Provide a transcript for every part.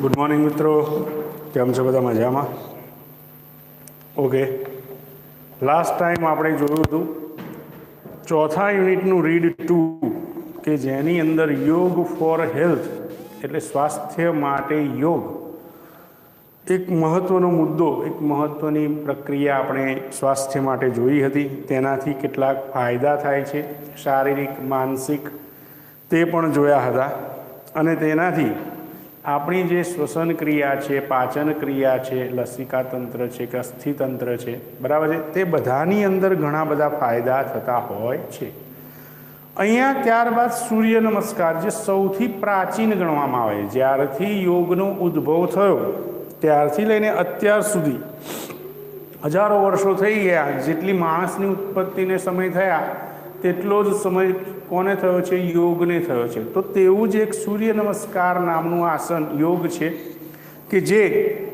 Good morning મિત્રો, કેમ છો બધા? મજામાં? ઓકે, લાસ્ટ ટાઈમ આપણે જોયું હતું ચોથા યુનિટનું રીડ 2 કે જેની અંદર યોગ ફોર હેલ્થ એટલે સ્વાસ્થ્ય માટે યોગ એક મહત્ત્વનો મુદ્દો, એક મહત્ત્વની પ્રક્રિયા આપણે સ્વાસ્થ્ય માટે જોઈ હતી. તેનાથી કેટલાક ફાયદા થાય છે શારીરિક, માનસિક, તે પણ જોયા હતા. અને તેનાથી આપણી જે શ્વસન ક્રિયા છે, પાચન ક્રિયા છે, લસિકા તંત્ર છે કે અસ્થિતંત્ર છે, બરાબર છે, તે બધાની અંદર ઘણા બધા ફાયદા થતા હોય છે. અહીંયા ત્યારબાદ સૂર્ય નમસ્કાર, જે સૌથી પ્રાચીન ગણવામાં આવે, જ્યારથી યોગનો ઉદ્ભવ થયો ત્યારથી લઈને અત્યાર સુધી હજારો વર્ષો થઈ ગયા. જેટલી માણસની ઉત્પત્તિને સમય થયા તેટલો જ સમય કોને થયો છે? યોગને થયો છે. તો તેવું જ એક સૂર્ય નમસ્કાર નામનું આસન યોગ છે કે જે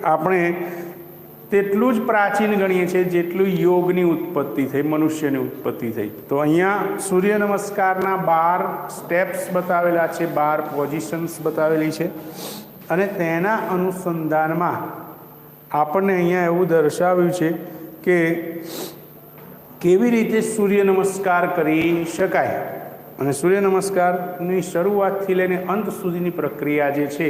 આપણે તેટલું જ પ્રાચીન ગણીએ છીએ જેટલું યોગની ઉત્પત્તિ થઈ, મનુષ્યની ઉત્પત્તિ થઈ. તો અહીંયા સૂર્ય નમસ્કારના 12 સ્ટેપ્સ બતાવેલા છે, 12 પોઝિશન્સ બતાવેલી છે. અને તેના અનુસંધાનમાં આપણને અહીંયા એવું દર્શાવ્યું છે કે કેવી રીતે સૂર્ય નમસ્કાર કરી શકાય. અને સૂર્ય નમસ્કારની શરૂઆતથી લઈને અંત સુધીની પ્રક્રિયા જે છે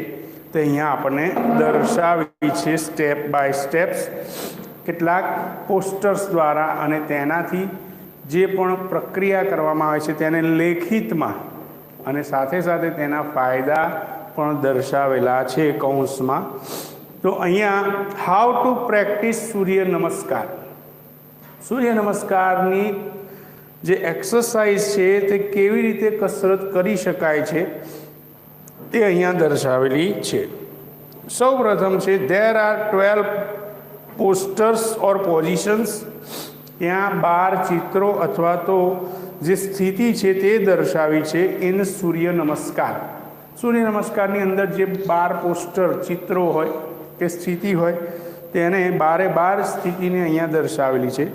તે અહીંયા આપણને દર્શાવી છે સ્ટેપ બાય સ્ટેપ્સ, કેટલાક પોસ્ટર્સ દ્વારા. અને તેનાથી જે પણ પ્રક્રિયા કરવામાં આવે છે તેને લેખિતમાં અને સાથે સાથે તેના ફાયદા પણ દર્શાવેલા છે કૌંસમાં. તો અહીંયા હાઉ ટુ પ્રેક્ટિસ સૂર્ય નમસ્કાર, સૂર્ય નમસ્કારની જે એક્સરસાઇઝ છે તે કેવી રીતે કસરત કરી શકાય છે તે અહીંયા દર્શાવેલી છે. સૌ પ્રથમ છે there are 12 posters or positions. ત્યાં 12 ચિત્રો અથવા તો જે સ્થિતિ છે તે દર્શાવી છે ઇન સૂર્ય નમસ્કાર. સૂર્ય નમસ્કારની અંદર જે 12 પોસ્ટર, ચિત્રો હોય કે સ્થિતિ હોય તેને 12 સ્થિતિને અહીંયા દર્શાવેલી છે.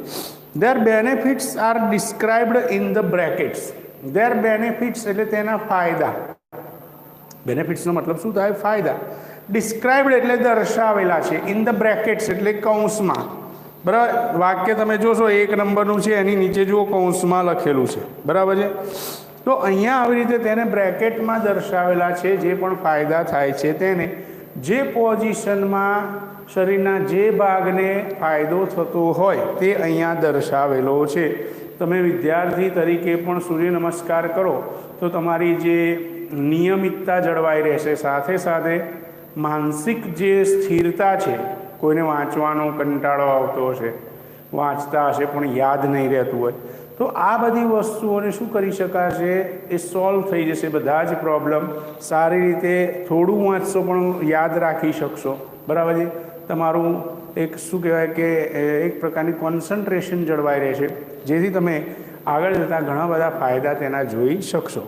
Their benefits are described in the brackets. Their benefits એટલે તેના ફાયદા. બેનિફિટ્સનો મતલબ શું થાય? ફાયદા. ડિસ્ક્રાઇબ્ડ એટલે દર્શાવેલા છે. ઇન ધ બ્રેકેટ્સ એટલે કૌંસમાં. બરાબર, વાક્ય તમે જોશો 1 નંબરનું છે, એની નીચે જુઓ કૌંસમાં લખેલું છે, બરાબર છે. તો અહીંયા આવી રીતે તેને બ્રેકેટમાં દર્શાવેલા છે. જે પણ ફાયદા થાય છે તેને, જે પોઝિશનમાં શરીરના જે ભાગને ફાયદો થતો હોય તે અહીંયા દર્શાવેલો છે. તમે વિદ્યાર્થી તરીકે પણ સૂર્ય નમસ્કાર કરો તો તમારી જે નિયમિતતા જળવાઈ રહેશે, સાથે સાથે માનસિક જે સ્થિરતા છે, કોઈને વાંચવાનો કંટાળો આવતો હશે, વાંચતા હશે પણ યાદ નહીં રહેતું હોય, તો આ બધી વસ્તુઓને શું કરી શકાશે? એ સોલ્વ થઈ જશે. બધા જ પ્રોબ્લેમ સારી રીતે થોડું વાંચશો પણ યાદ રાખી શકશો, બરાબર છે. તમારું એક શું કહેવાય કે એક પ્રકારની કોન્સન્ટ્રેશન જળવાઈ રહેશે, જેથી તમે આગળ જતાં ઘણા બધા ફાયદા તેના જોઈ શકશો.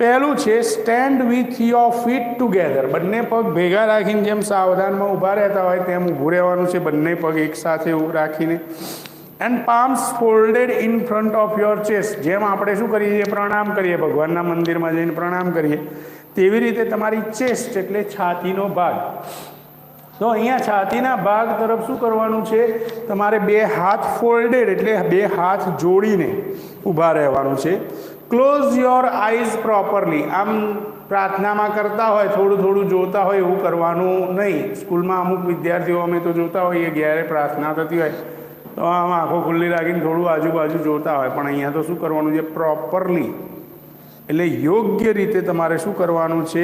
પહેલું છે stand with your feet together. બંને પગ ભેગા રાખીને જેમ સાવધાનમાં ઊભા રહેતા હોય તેમ ઊભું રહેવાનું છે, બંને પગ એકસાથે રાખીને. And palms folded in front of your chest. જેમ આપણે શું કરીએ છીએ? પ્રણામ કરીએ, ભગવાનના મંદિરમાં જઈને પ્રણામ કરીએ, તેવી રીતે તમારી ચેસ્ટ એટલે છાતીનો ભાગ. તો અહીંયા છાતીના ભાગ તરફ શું કરવાનું છે? તમારે 2 હાથ ફોલ્ડેડ એટલે 2 હાથ જોડીને ઊભા રહેવાનું છે. Close your eyes properly. આમ પ્રાર્થનામાં કરતા હોય થોડું થોડું જોતા હોય એવું કરવાનું નહીં. સ્કૂલમાં અમુક વિદ્યાર્થીઓ અમે તો જોતા હોઈએ, જ્યારે પ્રાર્થના થતી હોય તો આમ આંખો ખુલ્લી રાખીને થોડું આજુબાજુ જોતા હોય, પણ અહીંયા તો શું કરવાનું છે? પ્રોપરલી એટલે યોગ્ય રીતે તમારે શું કરવાનું છે?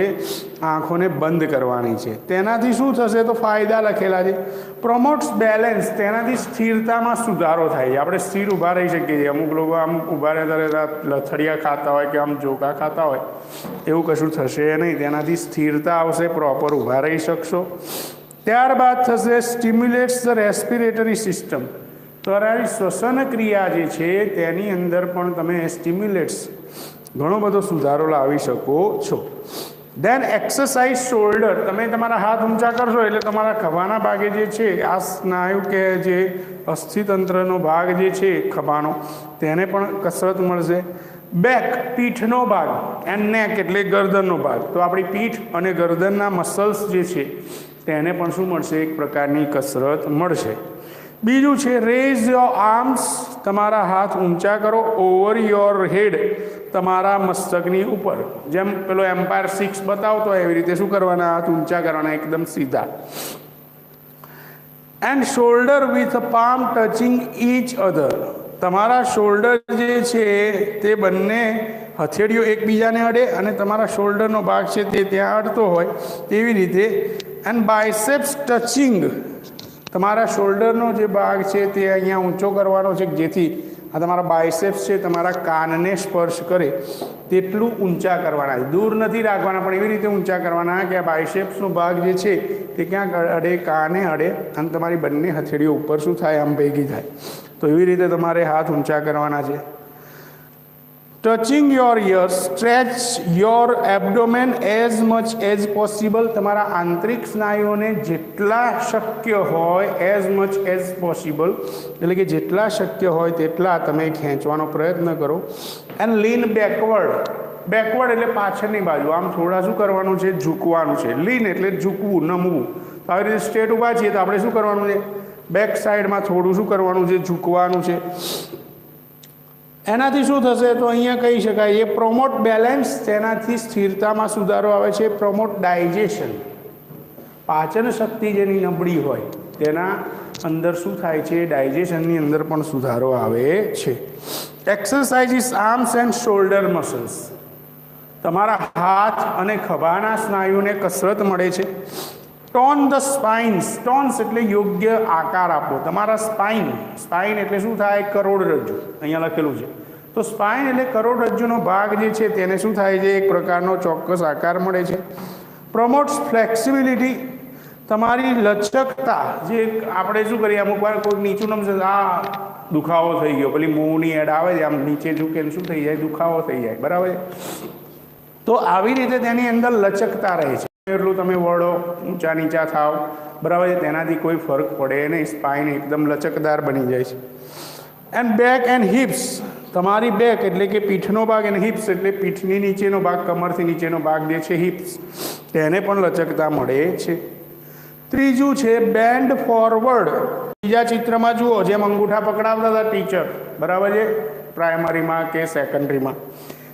આંખોને બંધ કરવાની છે. તેનાથી શું થશે? તો ફાયદા લખેલા છે. પ્રમોટ્સ બેલેન્સ. તેનાથી સ્થિરતામાં સુધારો થાય છે. આપણે સ્થિર ઊભા રહી શકીએ છીએ. અમુક લોકો આમ ઊભા રહેતા રહેતા લથડિયા ખાતા હોય કે આમ જોકા ખાતા હોય, એવું કશું થશે નહીં. તેનાથી સ્થિરતા આવશે, પ્રોપર ઊભા રહી શકશો. ત્યારબાદ થશે સ્ટિમ્યુલેટ્સ ધ રેસ્પિરેટરી સિસ્ટમ. તમારી શ્વસન ક્રિયા જે છે તેની અંદર પણ તમે સ્ટિમ્યુલેટ્સ ઘણો બધો સુધારો લાવી શકો છો. દેન એક્સરસાઇઝ શોલ્ડર. તમે તમારા હાથ ઊંચા કરશો એટલે તમારા ખભાના ભાગે જે છે આ સ્નાયુ કે જે અસ્થિતંત્રનો ભાગ જે છે ખભાનો, તેને પણ કસરત મળશે. બેક પીઠનો ભાગ, એન્ડ નેક એટલે ગરદનનો ભાગ. તો આપણી પીઠ અને ગરદનના મસલ્સ જે છે તેને પણ શું મળશે? એક પ્રકારની કસરત મળશે. બીજું છે રેઝ યોર આર્મ્સ, તમારા હાથ ઊંચા કરો, ઓવર યોર હેડ, તમારા મસ્તકની ઉપર. જેમ પેલો એમ્પાયર 6 બતાવતો હોય એવી રીતે શું કરવાના? હાથ ઊંચા કરવાના એકદમ સીધા. And shoulder with palm touching each other, તમારા શોલ્ડર જે છે તે બંને હથેળીઓ એકબીજાને અડે અને તમારા શોલ્ડરનો ભાગ છે તે ત્યાં અડતો હોય તેવી રીતે. એન્ડ બાયસેપ્સ ટચિંગ, તમારા શોલ્ડરનો જે ભાગ છે તે અહીંયા ઊંચો કરવાનો છે જેથી આ તમારા બાયસેપ્સ છે તમારા કાનને સ્પર્શ કરે તેટલું ઊંચા કરવાના છે. દૂર નથી રાખવાના પણ એવી રીતે ઊંચા કરવાના કે આ બાયસેપ્સનો ભાગ જે છે તે ક્યાંક અડે, કાને અડે અને તમારી બંને હથેળીઓ ઉપર શું થાય? આમ ભેગી થાય. તો એવી રીતે તમારે હાથ ઊંચા કરવાના છે. Touching your ears, stretch your abdomen as much as possible, તમારા આંતરિક સ્નાયુઓને જેટલા શક્ય હોય એઝ મચ એઝ પોસિબલ એટલે કે જેટલા શક્ય હોય તેટલા તમે ખેંચવાનો પ્રયત્ન કરો. એન્ડ લીન બેકવર્ડ, બેકવર્ડ એટલે પાછળની બાજુ, આમ થોડા શું કરવાનું છે? ઝૂકવાનું છે. લીન એટલે ઝૂકવું, નમવું. આવી રીતે સ્ટ્રેટ ઊભા છીએ તો આપણે શું કરવાનું છે? બેક સાઈડમાં થોડું શું કરવાનું છે? ઝૂકવાનું છે. એનાથી શું થશે? તો અહીંયા કહી શકાય એ પ્રોમોટ બેલેન્સ, તેનાથી સ્થિરતામાં સુધારો આવે છે. પ્રોમોટ ડાયજેશન, પાચન શક્તિ જેની નબળી હોય તેના અંદર શું થાય છે? ડાયજેશનની અંદર પણ સુધારો આવે છે. એક્સરસાઇઝિસ આર્મ્સ એન્ડ શોલ્ડર મસલ્સ, તમારા હાથ અને ખભાના સ્નાયુને કસરત મળે છે. ટોન ધ સ્પાઇન્સ, ટોન્સ એટલે યોગ્ય આકાર આપો. તમારા સ્પાઇન, સ્પાઇન એટલે શું થાય? કરોડરજ્જુ, અહીંયા લખેલું છે. તો સ્પાઇન એટલે કરોડરજ્જુનો ભાગ જે છે તેને શું થાય છે? એક પ્રકારનો ચોક્કસ આકાર મળે છે. પ્રમોટ્સ ફ્લેક્સિબિલિટી, તમારી લચકતા. જે આપણે શું કરીએ અમુક વાર કોઈ નીચું નમશે, આ દુખાવો થઈ ગયો, પેલી મોંની એડ આવે છે આમ નીચે ઝૂકે શું થઈ જાય? દુખાવો થઈ જાય. બરાબર છે? તો આવી રીતે તેની અંદર લચકતા રહે છે. એટલું તમે વળો, ઊંચા નીચા થાવ, બરાબર છે, તેનાથી કોઈ ફરક પડે નહીં. સ્પાઇન એકદમ લચકદાર બની જાય છે. એન્ડ બેક એન્ડ હિપ્સ, તમારી બેક એટલે કે પીઠનો ભાગ અને હિપ્સ એટલે પીઠની નીચેનો ભાગ, કમરથી નીચેનો ભાગ જે છે હિપ્સ, તેને પણ લચકતા મળે છે. ત્રીજું છે બેન્ડ ફોરવર્ડ. બીજા ચિત્રમાં જુઓ, જેમ અંગૂઠા પકડાવતા હતા ટીચર, બરાબર છે, પ્રાઇમરીમાં કે સેકન્ડરીમાં,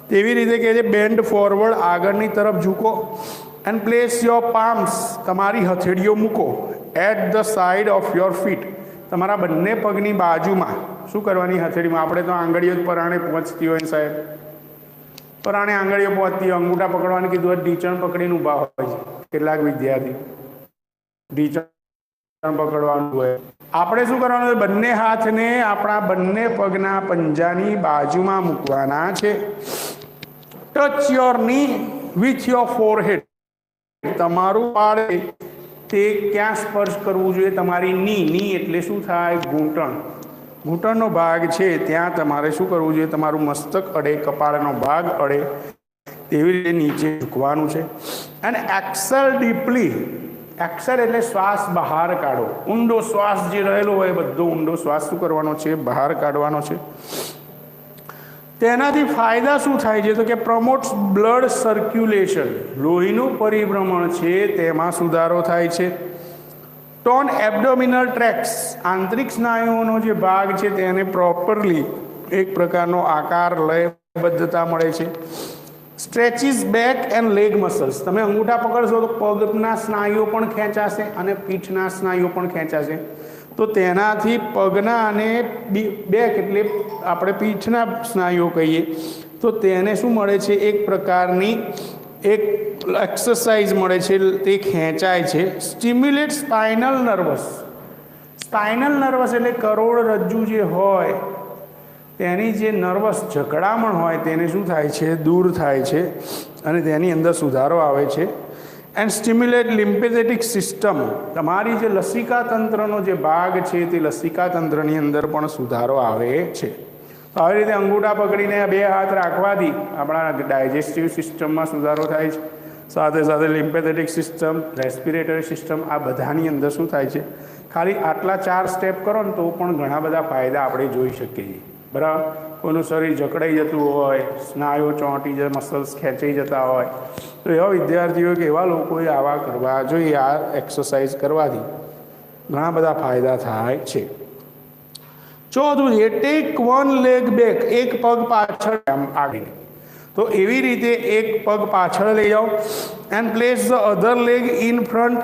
તેવી રીતે કે છે બેન્ડ ફોરવર્ડ, આગળની તરફ ઝૂકો. એન્ડ પ્લેસ યોર પામ્સ, તમારી હથેળીઓ મૂકો. At the side of your feet, તમારા બંને પગની બાજુમાં શું કરવાની? હથેળીમાં. આપણે તો આંગળીઓ જ પરાણે પહોંચતી હોય સાહેબ, પરાણે આંગળીઓ પહોંચતી હોય. અંગૂઠા પકડવાનું કીધું હોય, ઢીંચણ પકડીને ઊભા હોય છે કેટલાક વિદ્યાર્થી, ઢીંચણ પકડવાનું હોય. આપણે શું કરવાનું હોય? બંને હાથને આપણા બંને પગના પંજાની બાજુમાં મૂકવાના છે. ટચ યોર ની વિથ યોર ફોરહેડ, તમારું પાડ તે ક્યાં સ્પર્શ કરવું જોઈએ? તમારી ની એટલે શું થાય? ઘૂંટણ, ઘૂંટણનો ભાગ છે ત્યાં તમારે શું કરવું જોઈએ? તમારું મસ્તક અડે, કપાળનો ભાગ અડે તેવી રીતે નીચે ઝૂકવાનું છે. અને એક્સેલ ડીપલી, એક્સેલ એટલે શ્વાસ બહાર કાઢો. ઊંડો શ્વાસ જે રહેલો હોય બધો ઊંડો શ્વાસ શું કરવાનો છે? બહાર કાઢવાનો છે. તેનાથી ફાયદા શું થાય છે? તો કે પ્રમોટ્સ બ્લડ સર્ક્યુલેશન, લોહીનું પરિભ્રમણ છે તેમાં સુધારો થાય છે. ટોન એબડોમિનલ ટ્રેક્સ, આંતરિક સ્નાયુઓનો જે ભાગ છે તેને પ્રોપરલી એક પ્રકારનો આકાર, લયબદ્ધતા મળે છે. સ્ટ્રેચિસ બેક એન્ડ લેગ મસલ્સ, તમે અંગૂઠા પકડશો તો પગના સ્નાયુઓ પણ ખેંચાશે અને પીઠના સ્નાયુઓ પણ ખેંચાશે. તો તેનાથી પગના અને બેક એટલે આપણે પીઠના સ્નાયુઓ કહીએ તો તેને શું મળે છે? એક પ્રકારની એક એક્સરસાઇઝ મળે છે, તે ખેંચાય છે. Stimulate spinal nervous, spinal nervous એટલે કરોડરજ્જુ જે હોય તેની જે નર્વસ જકડામણ હોય તેને શું થાય છે? દૂર થાય છે અને તેની અંદર સુધારો આવે છે. એન્ડ સ્ટિમ્યુલેટ લિમ્ફેટિક સિસ્ટમ, તમારી જે લસિકા તંત્રનો જે ભાગ છે તે લસિકા તંત્રની અંદર પણ સુધારો આવે છે. તો આવી રીતે અંગૂઠા પકડીને બે હાથ રાખવાથી આપણા ડાયજેસ્ટિવ સિસ્ટમમાં સુધારો થાય છે. સાથે સાથે લિમ્ફેટિક સિસ્ટમ, રેસ્પિરેટરી સિસ્ટમ, આ બધાની અંદર શું થાય છે? ખાલી આટલા 4 સ્ટેપ કરો ને તો પણ ઘણા બધા ફાયદા આપણે જોઈ શકીએ છીએ. બરાબર? કોઈનું શરીર જકડાઈ જતું હોય, સ્નાયુઓ ચોંટી જાય, મસલ્સ ખેંચાઈ જતા હોય, તો એવા વિદ્યાર્થીઓ કે એવા લોકોએ આવા કરવા જોઈએ. આ એક્સરસાઇઝ કરવાથી ઘણા બધા ફાયદા થાય છે. ચોથું છે ટેક વન લેગ બેક, એક પગ પાછળ આગળ. તો એવી રીતે એક પગ પાછળ લઈ જાઓ and place the other leg in front,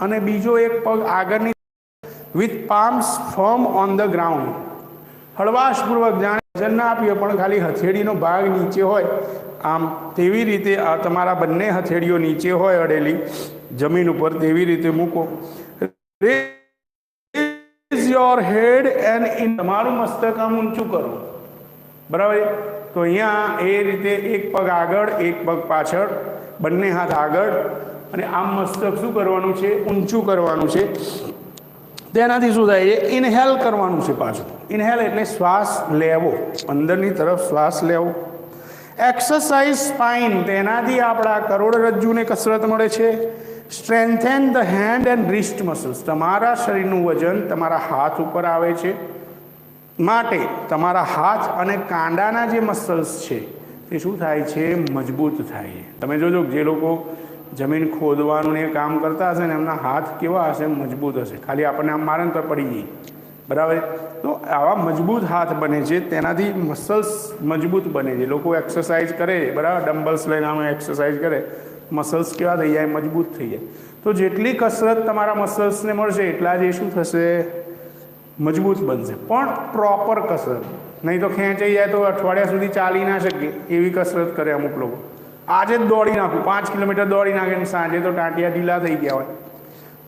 અને બીજો એક પગ આગળની with palms firm on the ground. હળવાશપૂર્વક, જાણે વજન ના આપીએ પણ ખાલી હથેળીનો ભાગ નીચે હોય આમ, તેવી રીતે તમારા બંને હથેળીઓ નીચે હોય અડેલી જમીન ઉપર, તેવી રીતે મૂકો. Raise your head and in, તમારું મસ્તક આમ ઊંચું કરો. બરાબર. તો અહીંયા એ રીતે એક પગ આગળ, એક પગ પાછળ, બંને હાથ આગળ, અને આમ મસ્તક શું કરવાનું છે? ઊંચું કરવાનું છે. તેનાથી શું થાય છે? ઇનહેલ કરવાનું છે પાછું. ઇનહેલ એટલે શ્વાસ લેવો, અંદરની તરફ શ્વાસ લેવો. એક્સરસાઇઝ સ્પાઇન, તેનાથી આપણા કરોડરજ્જુને કસરત મળે છે. Strengthen the hand and wrist muscles, તમારા શરીરનું વજન તમારા હાથ ઉપર આવે છે, માટે તમારા હાથ અને કાંડાના જે મસલ્સ છે તે શું થાય છે? મજબૂત થાય છે. તમે જોજો જે લોકો જમીન ખોદવાનું ને કામ કરતા હશે ને, એમના હાથ કેવા હશે? મજબૂત હશે. ખાલી આપણને આમ મારે તો પડી જઈએ. બરાબર. તો આવા મજબૂત હાથ બને છે, તેનાથી મસલ્સ મજબૂત બને છે. લોકો એક્સરસાઇઝ કરે, બરાબર, ડમ્બલ્સ લઈને આમ એક્સરસાઇઝ કરે, મસલ્સ કેવા થઈ જાય? મજબૂત થઈ જાય. તો જેટલી કસરત તમારા મસલ્સને મળશે એટલા જ એ શું થશે? મજબૂત બનશે. પણ પ્રોપર કસરત, નહીં તો ખેંચાઈ જાય તો અઠવાડિયા સુધી ચાલી ના શકે એવી કસરત કરે અમુક લોકો. આજે જ દોડી નાખું, 5 કિલોમીટર દોડી નાખે, સાંજે તો ટાંટિયા ઢીલા થઈ ગયા હોય.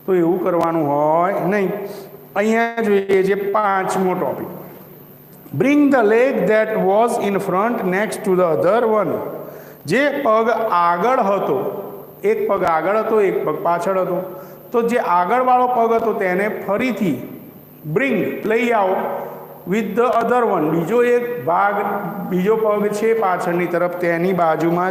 તો એવું કરવાનું હોય નહીં. અહીંયા જોઈએ છે 5મો topic, bring the leg that was in front next to the other one. જે પગ આગળ હતો, એક પગ આગળ હતો, એક પગ પાછળ હતો, તો જે આગળવાળો પગ હતો તેને ફરીથી બ્રિંગ, લઈ આવો, વિથ ધ અધર વન, બીજો એક ભાગ, બીજો પગ છે પાછળની તરફ, તેની બાજુમાં